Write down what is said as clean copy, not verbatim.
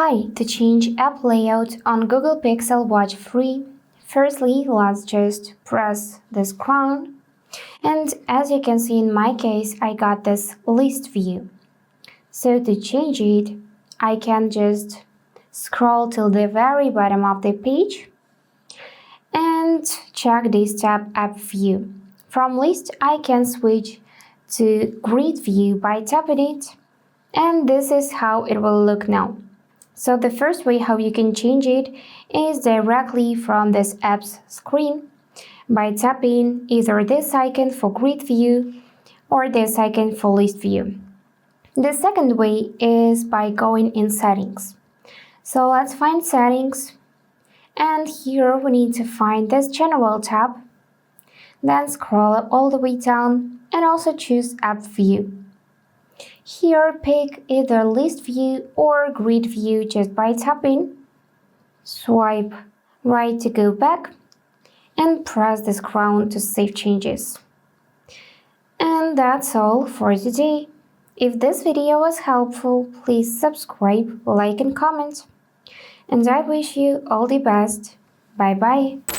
Hi, to change app layout on Google Pixel Watch Free, firstly let's just press this crown, and as you can see in my case I got this list view. So to change it, I can just scroll till the very bottom of the page and check this tab app view. From list I can switch to grid view by tapping it, and this is how it will look now. So the first way how you can change it is directly from this app's screen by tapping either this icon for grid view or this icon for list view. The second way is by going in settings. So let's find settings, and here we need to find this general tab, then scroll all the way down and also choose app view. Here pick either list view or grid view just by tapping, swipe right to go back, and press this crown to save changes. And that's all for today. If this video was helpful, please subscribe, like and comment. And I wish you all the best. Bye bye.